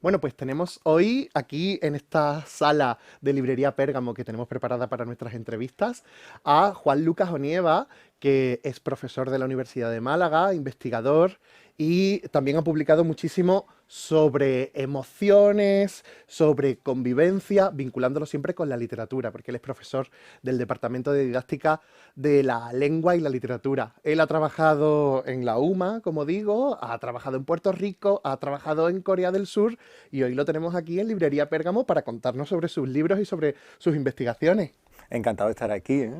Bueno, pues tenemos hoy aquí en esta sala de Librería Pérgamo que tenemos preparada para nuestras entrevistas a Juan Lucas Onieva, que es profesor de la Universidad de Málaga, investigador y también ha publicado muchísimo sobre emociones, sobre convivencia, vinculándolo siempre con la literatura, porque él es profesor del Departamento de Didáctica de la Lengua y la Literatura. Él ha trabajado en la UMA, como digo, ha trabajado en Puerto Rico, ha trabajado en Corea del Sur y hoy lo tenemos aquí en Librería Pérgamo para contarnos sobre sus libros y sobre sus investigaciones. Encantado de estar aquí, ¿eh?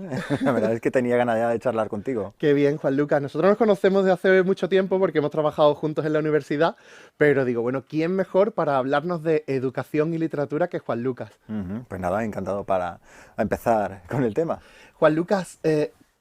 La verdad es que tenía ganas ya de charlar contigo. Qué bien, Juan Lucas. Nosotros nos conocemos desde hace mucho tiempo porque hemos trabajado juntos en la universidad, pero digo, bueno, ¿quién mejor para hablarnos de educación y literatura que Juan Lucas? Pues nada, encantado para empezar con el tema. Juan Lucas,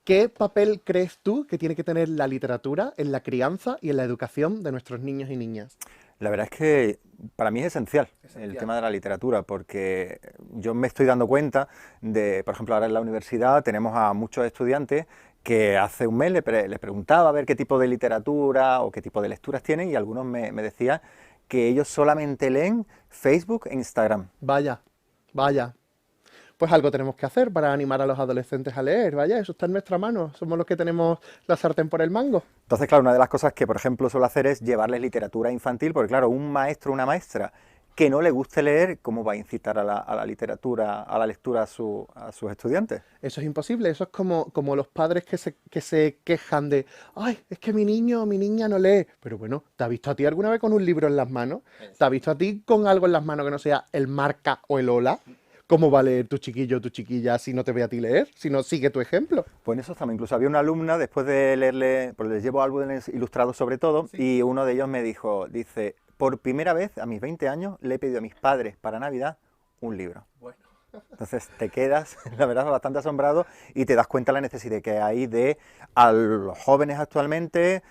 ¿qué papel crees tú que tiene que tener la literatura en la crianza y en la educación de nuestros niños y niñas? La verdad es que para mí es esencial el Esencial. tema de la literatura, porque yo me estoy dando cuenta de, por ejemplo, ahora en la universidad tenemos a muchos estudiantes que hace un mes les preguntaba a ver qué tipo de literatura o qué tipo de lecturas tienen y algunos me decían que ellos solamente leen Facebook e Instagram. Vaya, vaya. Pues algo tenemos que hacer para animar a los adolescentes a leer. Vaya, eso está en nuestra mano. Somos los que tenemos la sartén por el mango. Entonces, claro, una de las cosas que, por ejemplo, suelo hacer es llevarles literatura infantil, porque claro, un maestro o una maestra que no le guste leer, ¿cómo va a incitar a la literatura, a la lectura a sus estudiantes? Eso es imposible. Eso es como los padres que se quejan de, ay, es que mi niño o mi niña no lee. Pero bueno, ¿te ha visto a ti alguna vez con un libro en las manos? ¿Te ha visto a ti con algo en las manos que no sea el marca o el hola? ¿Cómo va a leer tu chiquillo o tu chiquilla si no te ve a ti leer? Si no sigue tu ejemplo. Pues en eso estamos. Incluso había una alumna, después de leerle, pues les llevo álbumes ilustrados sobre todo, y uno de ellos me dijo, dice, por primera vez a mis 20 años le he pedido a mis padres para Navidad un libro. Entonces te quedas, la verdad, bastante asombrado y te das cuenta de la necesidad que hay de a los jóvenes actualmente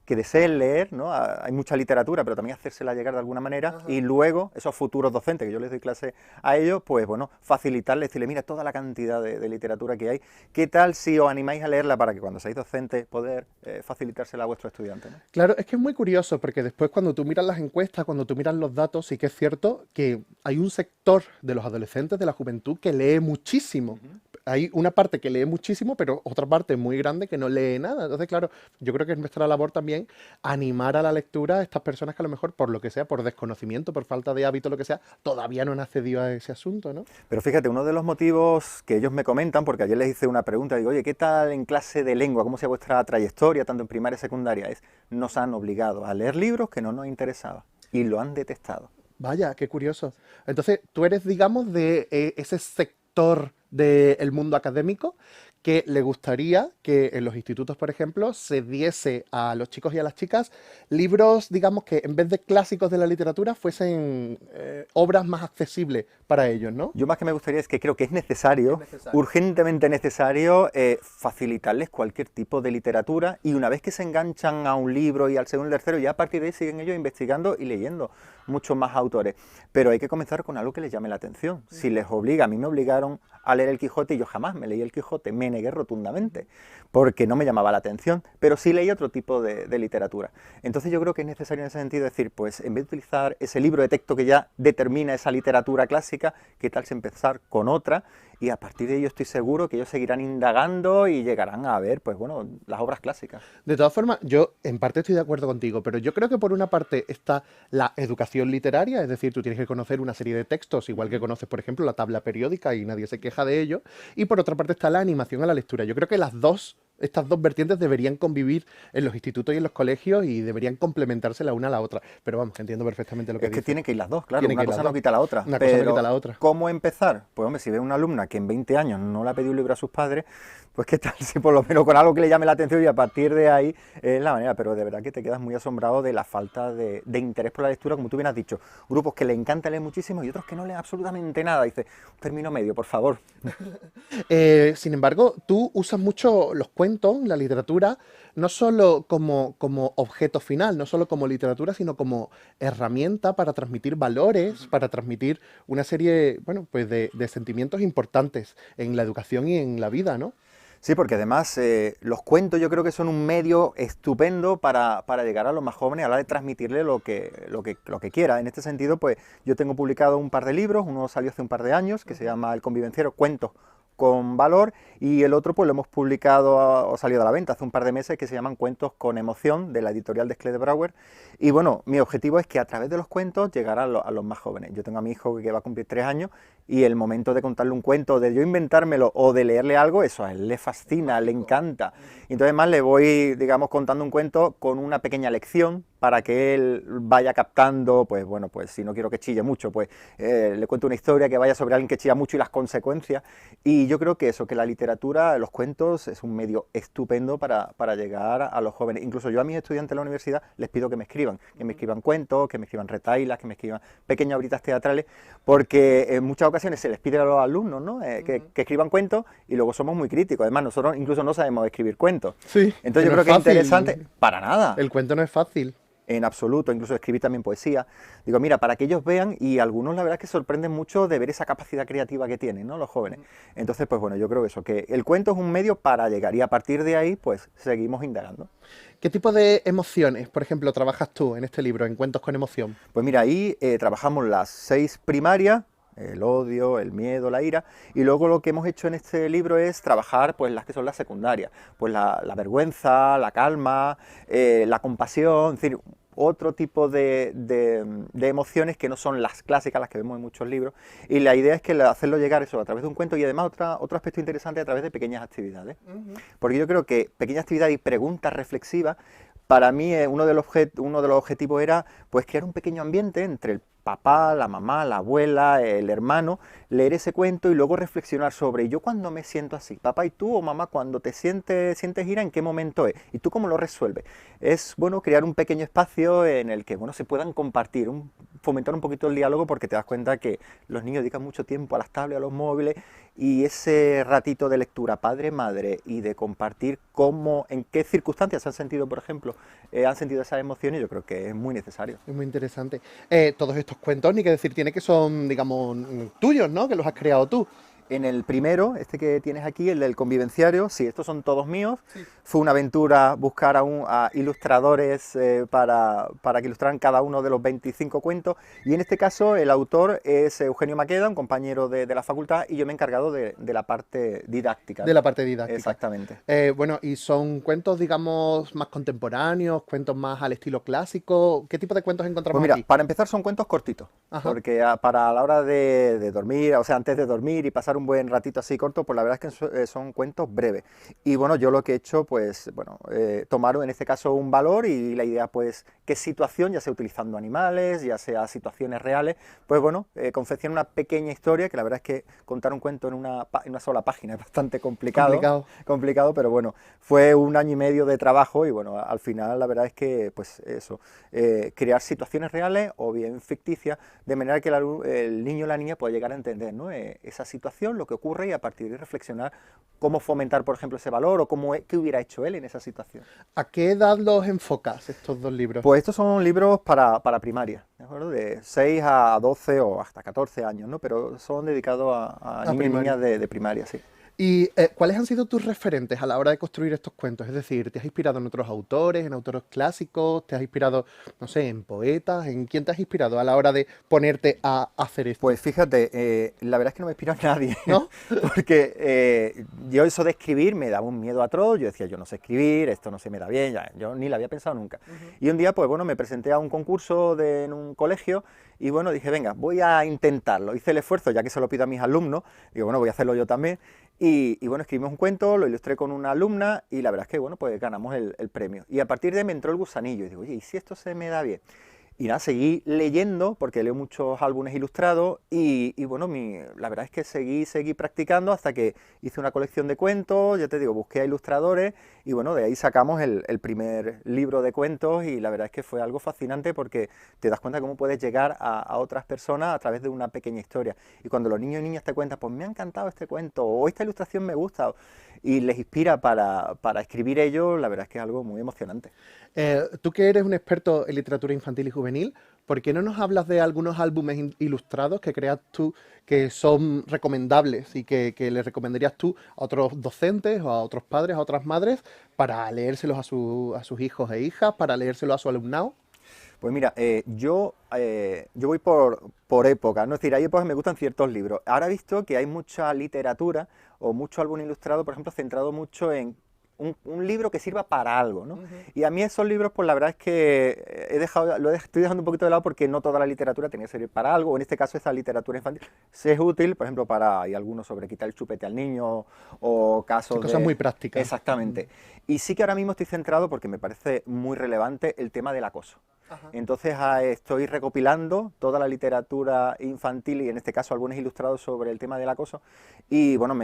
que deseen leer, ¿no? Hay mucha literatura, pero también hacérsela llegar de alguna manera Ajá. y luego esos futuros docentes, que yo les doy clase a ellos, pues bueno, facilitarles, decirles, mira, toda la cantidad de literatura que hay, ¿qué tal si os animáis a leerla para que cuando seáis docentes poder facilitársela a vuestros estudiantes, ¿no? Claro, es que es muy curioso porque después cuando tú miras las encuestas, cuando tú miras los datos, sí que es cierto que hay un sector de los adolescentes, de la juventud, que lee muchísimo. Hay una parte que lee muchísimo, pero otra parte muy grande que no lee nada. Entonces, claro, yo creo que es nuestra labor también animar a la lectura a estas personas que a lo mejor, por lo que sea, por desconocimiento, por falta de hábito, lo que sea, todavía no han accedido a ese asunto, ¿no? Pero fíjate, uno de los motivos que ellos me comentan, porque ayer les hice una pregunta, digo, oye, ¿qué tal en clase de lengua? ¿Cómo sea vuestra trayectoria, tanto en primaria y secundaria? Es, nos han obligado a leer libros que no nos interesaban y lo han detestado. Vaya, qué curioso. Entonces, tú eres, digamos, de ese sector del mundo académico que le gustaría que en los institutos, por ejemplo, se diese a los chicos y a las chicas libros, digamos, que en vez de clásicos de la literatura fuesen obras más accesibles para ellos, ¿no? Yo más que me gustaría es que creo que es necesario, Necesario. urgentemente necesario, facilitarles cualquier tipo de literatura y una vez que se enganchan a un libro y al segundo y al tercero, ya a partir de ahí siguen ellos investigando y leyendo muchos más autores. Pero hay que comenzar con algo que les llame la atención. Si les obliga, a mí me obligaron a leer el Quijote y yo jamás me leí el Quijote, me negué rotundamente, porque no me llamaba la atención, pero sí leí otro tipo de literatura. Entonces yo creo que es necesario en ese sentido decir, pues en vez de utilizar ese libro de texto que ya determina esa literatura clásica, ¿qué tal si empezar con otra? Y a partir de ello estoy seguro que ellos seguirán indagando y llegarán a ver, pues bueno, las obras clásicas. De todas formas, yo en parte estoy de acuerdo contigo, pero yo creo que por una parte está la educación literaria, es decir, tú tienes que conocer una serie de textos, igual que conoces, por ejemplo, la tabla periódica y nadie se queja de ello, y por otra parte está la animación a la lectura. Yo creo que estas dos vertientes deberían convivir en los institutos y en los colegios y deberían complementarse la una a la otra. Pero vamos, entiendo perfectamente lo que Es que dices. tienen que ir las dos, claro, Tienen que una ir las cosa no dos. quita la otra. Una cosa no quita Pero, la otra. ¿cómo empezar? Pues hombre, si ve una alumna que en 20 años no le ha pedido un libro a sus padres, pues qué tal si por lo menos con algo que le llame la atención y a partir de ahí es la manera. Pero de verdad que te quedas muy asombrado de la falta de interés por la lectura, como tú bien has dicho. Grupos que le encanta leer muchísimo y otros que no leen absolutamente nada. Dice, un término medio, por favor. Sin embargo, tú usas mucho los cuentos, la literatura, no solo como objeto final, no solo como literatura, sino como herramienta para transmitir valores, para transmitir una serie, bueno, pues de sentimientos importantes en la educación y en la vida, ¿no? Sí, porque además los cuentos yo creo que son un medio estupendo para llegar a los más jóvenes a la hora de transmitirle lo que quiera. En este sentido, pues yo tengo publicado un par de libros, uno salió hace un par de años, que se llama El Convivenciero, Cuentos con Valor, y el otro pues lo hemos publicado o salido a la venta hace un par de meses, que se llaman Cuentos con Emoción, de la editorial de Schley de Brouwer. Y bueno, mi objetivo es que a través de los cuentos llegar a los más jóvenes. Yo tengo a mi hijo que va a cumplir 3 años, y el momento de contarle un cuento, de yo inventármelo o de leerle algo, eso a él le fascina, le encanta. Y entonces más le voy, digamos, contando un cuento con una pequeña lección para que él vaya captando, pues bueno, pues si no quiero que chille mucho, pues le cuento una historia que vaya sobre alguien que chilla mucho y las consecuencias. Y yo creo que eso, que la literatura, los cuentos, es un medio estupendo para llegar a los jóvenes. Incluso yo a mis estudiantes de la universidad les pido que me escriban cuentos, que me escriban retailas, que me escriban pequeñas obritas teatrales, porque en muchas ocasiones se les pide a los alumnos, ¿no? Que escriban cuentos, y luego somos muy críticos. Además, nosotros incluso no sabemos escribir cuentos. Sí, Entonces yo no creo que es fácil. interesante, para nada. El cuento no es fácil. En absoluto, incluso escribí también poesía. Digo, mira, para que ellos vean, y algunos la verdad es que sorprenden mucho de ver esa capacidad creativa que tienen, ¿no? Los jóvenes. Entonces, pues bueno, yo creo eso, que el cuento es un medio para llegar, y a partir de ahí, pues seguimos indagando. ¿Qué tipo de emociones, por ejemplo, trabajas tú en este libro, en Cuentos con Emoción? Pues mira, ahí trabajamos las 6 primarias, el odio, el miedo, la ira, y luego lo que hemos hecho en este libro es trabajar pues las que son las secundarias, pues la vergüenza, la calma, la compasión, es decir, otro tipo de emociones que no son las clásicas, las que vemos en muchos libros, y la idea es que hacerlo llegar eso a través de un cuento, y además otro aspecto interesante, a través de pequeñas actividades, porque yo creo que pequeñas actividades y preguntas reflexivas, para mí uno de los objetivos era pues crear un pequeño ambiente entre el papá, la mamá, la abuela, el hermano, leer ese cuento y luego reflexionar sobre yo cuando me siento así, papá, y tú o mamá cuando te sientes ira, ¿en qué momento es? ¿Y tú cómo lo resuelves? Es bueno crear un pequeño espacio en el que bueno, se puedan compartir, fomentar un poquito el diálogo, porque te das cuenta que los niños dedican mucho tiempo a las tablets, a los móviles, y ese ratito de lectura padre-madre y de compartir cómo, en qué circunstancias han sentido, por ejemplo, han sentido esas emociones, yo creo que es muy necesario. Es muy interesante. Todos estos cuentos, ni que decir, tiene que son, digamos, tuyos, ¿no? Que los has creado tú. En el primero, este que tienes aquí, el del convivenciario, sí, estos son todos míos. Sí. Fue una aventura buscar a ilustradores para que ilustraran cada uno de los 25 cuentos. Y en este caso el autor es Eugenio Maqueda, un compañero de la facultad, y yo me he encargado de la parte didáctica. De la parte didáctica. Exactamente. Bueno, ¿y son cuentos, digamos, más contemporáneos, cuentos más al estilo clásico? ¿Qué tipo de cuentos encontramos Pues mira, aquí? para empezar son cuentos cortitos. Ajá. Porque para la hora de dormir, o sea, antes de dormir y pasar un buen ratito así corto, pues la verdad es que son cuentos breves. Y bueno, yo lo que he hecho, pues bueno, tomaron en este caso un valor, y la idea pues qué situación, ya sea utilizando animales, ya sea situaciones reales, pues bueno, confeccionar una pequeña historia, que la verdad es que contar un cuento en una sola página es bastante complicado, pero bueno, fue 1 año y medio de trabajo, y bueno, al final la verdad es que pues eso, crear situaciones reales o bien ficticias, de manera que el niño o la niña pueda llegar a entender, ¿no? Esa situación, lo que ocurre, y a partir de reflexionar cómo fomentar, por ejemplo, ese valor, o qué hubiera hecho él en esa situación. ¿A qué edad los enfocas estos dos libros? Pues estos son libros para primaria, ¿de acuerdo? De 6 a 12 o hasta 14 años, ¿no? Pero son dedicados a niños y niñas de primaria, sí. ¿Y cuáles han sido tus referentes a la hora de construir estos cuentos? Es decir, ¿te has inspirado en otros autores, en autores clásicos? ¿Te has inspirado, no sé, en poetas? ¿En quién te has inspirado a la hora de ponerte a hacer esto? Pues fíjate, la verdad es que no me inspiró en nadie, ¿no? Porque yo eso de escribir me daba un miedo atroz. Yo decía, yo no sé escribir, esto no se me da bien, yo ni lo había pensado nunca. Y un día, pues bueno, me presenté a un concurso en un colegio, y bueno, dije, venga, voy a intentarlo. Hice el esfuerzo, ya que se lo pido a mis alumnos, digo, bueno, voy a hacerlo yo también. Y bueno, escribimos un cuento, lo ilustré con una alumna, y la verdad es que bueno, pues ganamos el premio. Y a partir de ahí me entró el gusanillo, y digo, oye, ¿y si esto se me da bien? Y nada, seguí leyendo, porque leo muchos álbumes ilustrados, y bueno, la verdad es que seguí practicando hasta que hice una colección de cuentos, ya te digo, busqué a ilustradores, y bueno, de ahí sacamos el primer libro de cuentos, y la verdad es que fue algo fascinante, porque te das cuenta de cómo puedes llegar a otras personas a través de una pequeña historia. Y cuando los niños y niñas te cuentan, pues me ha encantado este cuento, o esta ilustración me gusta, y les inspira para escribir ellos, la verdad es que es algo muy emocionante. Tú que eres un experto en literatura infantil y juvenil, ¿por qué no nos hablas de algunos álbumes ilustrados que creas tú que son recomendables y que le recomendarías tú a otros docentes o a otros padres, a otras madres, para leérselos a sus hijos e hijas, para leérselos a su alumnado? Pues mira, yo voy por épocas, ¿no? Es decir, hay épocas que me gustan ciertos libros. Ahora he visto que hay mucha literatura o mucho álbum ilustrado, por ejemplo, centrado mucho en un libro que sirva para algo, ¿no? Ujú. Y a mí esos libros, pues la verdad es que estoy dejando un poquito de lado porque no toda la literatura tenía que servir para algo, o en este caso esa literatura infantil sí es útil, por ejemplo, hay algunos sobre quitar el chupete al niño, o Son casos cosas muy de... prácticas. Exactamente. Y sí que ahora mismo estoy centrado, porque me parece muy relevante, el tema del acoso. Ajá. Entonces estoy recopilando toda la literatura infantil y en este caso algunos ilustrados sobre el tema del acoso y bueno,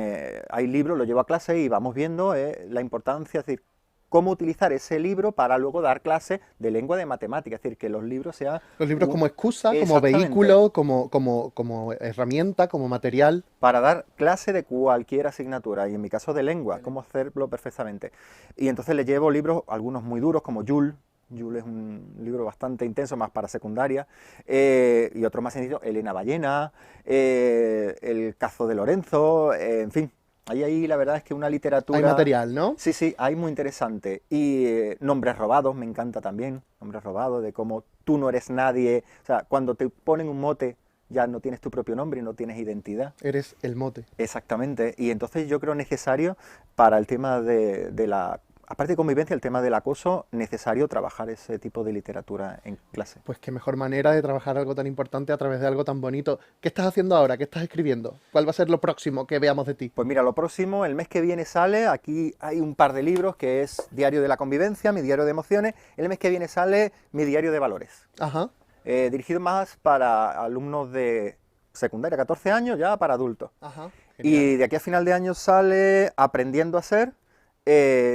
hay libros, lo llevo a clase y vamos viendo la importancia, es decir, cómo utilizar ese libro para luego dar clases de lengua de matemáticas, es decir, que los libros sean... Los libros como excusa, como Exactamente, vehículo, como herramienta, como material. para dar clase de cualquier asignatura y en mi caso de lengua, cómo hacerlo perfectamente. Y entonces le llevo libros, algunos muy duros como Jules. Jules es un libro bastante intenso, más para secundaria, y otros más sencillos, Elena Ballena, El cazo de Lorenzo, en fin. Ahí la verdad es que una Hay literatura, material, ¿no? sí, sí, hay muy interesante. Y Nombres robados, me encanta también, Nombres robados, de cómo tú no eres nadie, o sea, cuando te ponen un mote ya no tienes tu propio nombre y no tienes identidad. Eres el mote. Exactamente, y entonces yo creo necesario para el tema de la, aparte de convivencia, el tema del acoso, necesario trabajar ese tipo de literatura en clase. Pues qué mejor manera de trabajar algo tan importante a través de algo tan bonito. ¿Qué estás haciendo ahora? ¿Qué estás escribiendo? ¿Cuál va a ser lo próximo que veamos de ti? Pues mira, lo próximo, el mes que viene sale, aquí hay un par de libros que es Diario de la Convivencia, mi diario de emociones, el mes que viene sale mi diario de valores, Ajá, dirigido más para alumnos de secundaria, 14 años, ya para adultos. ajá, genial. Y de aquí a final de año sale Aprendiendo a ser,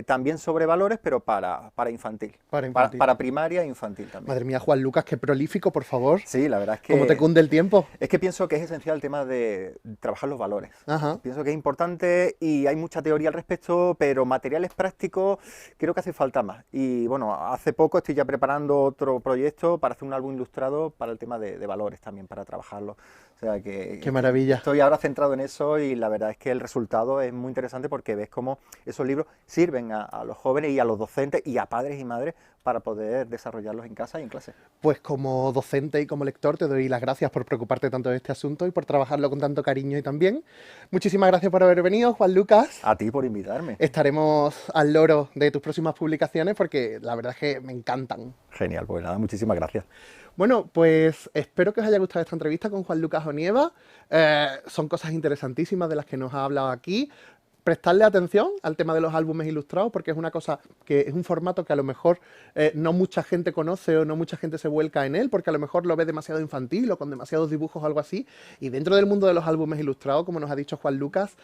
también sobre valores, pero para infantil. Para Para, infantil. para primaria e infantil también. Madre mía, Juan Lucas, qué prolífico, por favor. Sí, la verdad ¿Cómo te cunde el tiempo? es que pienso que es esencial el tema de trabajar los valores. Ajá. Pienso que es importante y hay mucha teoría al respecto, pero materiales prácticos creo que hace falta más. Y bueno, hace poco estoy ya preparando otro proyecto para hacer un álbum ilustrado para el tema de valores también, para trabajarlo. O sea Qué que maravilla. estoy ahora centrado en eso y la verdad es que el resultado es muy interesante porque ves cómo esos libros sirven a los jóvenes y a los docentes y a padres y madres para poder desarrollarlos en casa y en clase. Pues como docente y como lector te doy las gracias por preocuparte tanto de este asunto y por trabajarlo con tanto cariño y también. Muchísimas gracias por haber venido, Juan Lucas. A ti por invitarme. Estaremos al loro de tus próximas publicaciones porque la verdad es que me encantan. Genial, pues nada, muchísimas gracias. Bueno, pues espero que os haya gustado esta entrevista con Juan Lucas Onieva. Son cosas interesantísimas de las que nos ha hablado aquí. Prestarle atención al tema de los álbumes ilustrados porque es una cosa que es un formato que a lo mejor no mucha gente conoce o no mucha gente se vuelca en él porque a lo mejor lo ve demasiado infantil o con demasiados dibujos o algo así. Y dentro del mundo de los álbumes ilustrados, como nos ha dicho Juan Lucas,